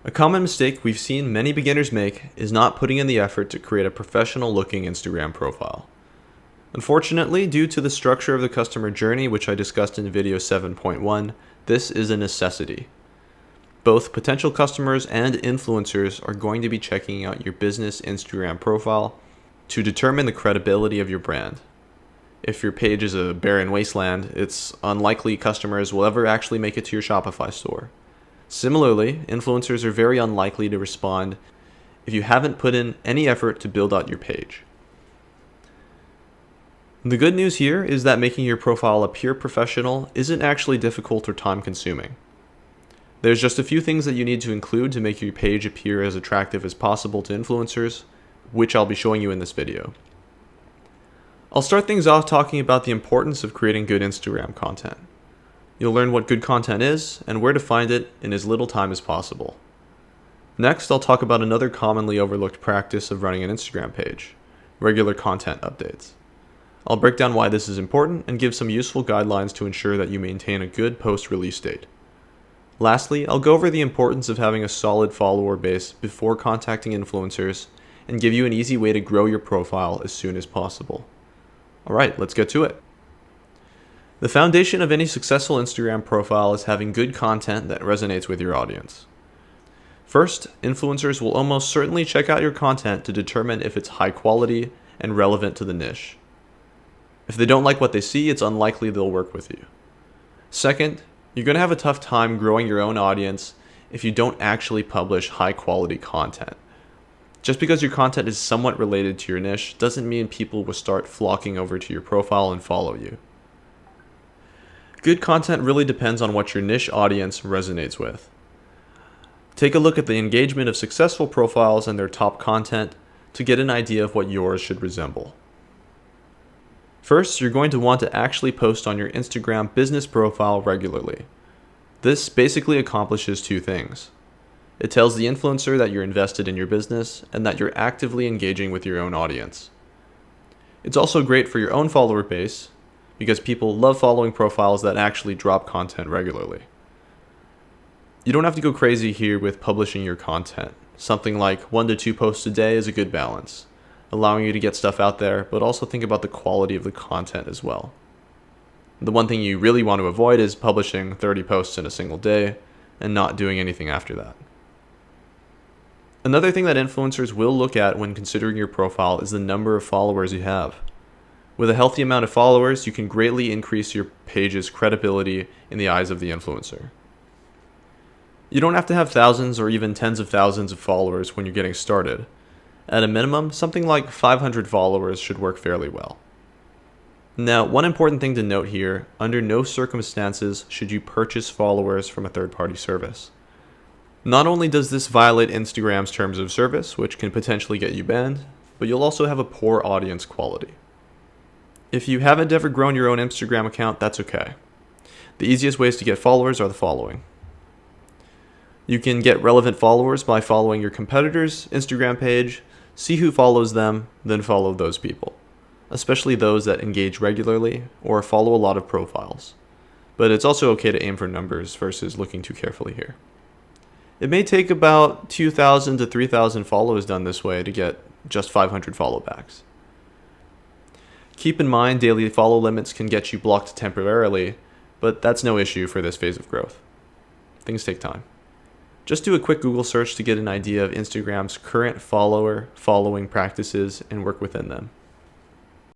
A common mistake we've seen many beginners make is not putting in the effort to create a professional looking Instagram profile. Unfortunately, due to the structure of the customer journey, which I discussed in video 7.1, this is a necessity. Both potential customers and influencers are going to be checking out your business Instagram profile to determine the credibility of your brand. If your page is a barren wasteland, it's unlikely customers will ever actually make it to your Shopify store. Similarly, influencers are very unlikely to respond if you haven't put in any effort to build out your page. The good news here is that making your profile appear professional isn't actually difficult or time-consuming. There's just a few things that you need to include to make your page appear as attractive as possible to influencers, which I'll be showing you in this video. I'll start things off talking about the importance of creating good Instagram content. You'll learn what good content is and where to find it in as little time as possible. Next, I'll talk about another commonly overlooked practice of running an Instagram page: regular content updates. I'll break down why this is important and give some useful guidelines to ensure that you maintain a good post-release date. Lastly, I'll go over the importance of having a solid follower base before contacting influencers and give you an easy way to grow your profile as soon as possible. Alright, let's get to it. The foundation of any successful Instagram profile is having good content that resonates with your audience. First, influencers will almost certainly check out your content to determine if it's high quality and relevant to the niche. If they don't like what they see, it's unlikely they'll work with you. Second, you're going to have a tough time growing your own audience if you don't actually publish high quality content. Just because your content is somewhat related to your niche doesn't mean people will start flocking over to your profile and follow you. Good content really depends on what your niche audience resonates with. Take a look at the engagement of successful profiles and their top content to get an idea of what yours should resemble. First, you're going to want to actually post on your Instagram business profile regularly. This basically accomplishes two things. It tells the influencer that you're invested in your business and that you're actively engaging with your own audience. It's also great for your own follower base because people love following profiles that actually drop content regularly. You don't have to go crazy here with publishing your content. Something like 1 to 2 posts a day is a good balance, allowing you to get stuff out there, but also think about the quality of the content as well. The one thing you really want to avoid is publishing 30 posts in a single day and not doing anything after that. Another thing that influencers will look at when considering your profile is the number of followers you have. With a healthy amount of followers, you can greatly increase your page's credibility in the eyes of the influencer. You don't have to have thousands or even tens of thousands of followers when you're getting started. At a minimum, something like 500 followers should work fairly well. Now, one important thing to note here, under no circumstances should you purchase followers from a third-party service. Not only does this violate Instagram's terms of service, which can potentially get you banned, but you'll also have a poor audience quality. If you haven't ever grown your own Instagram account, that's okay. The easiest ways to get followers are the following. You can get relevant followers by following your competitor's Instagram page, see who follows them, then follow those people, especially those that engage regularly or follow a lot of profiles. But it's also okay to aim for numbers versus looking too carefully here. It may take about 2,000 to 3,000 follows done this way to get just 500 follow backs. Keep in mind daily follow limits can get you blocked temporarily, but that's no issue for this phase of growth. Things take time. Just do a quick Google search to get an idea of Instagram's current follower following practices and work within them.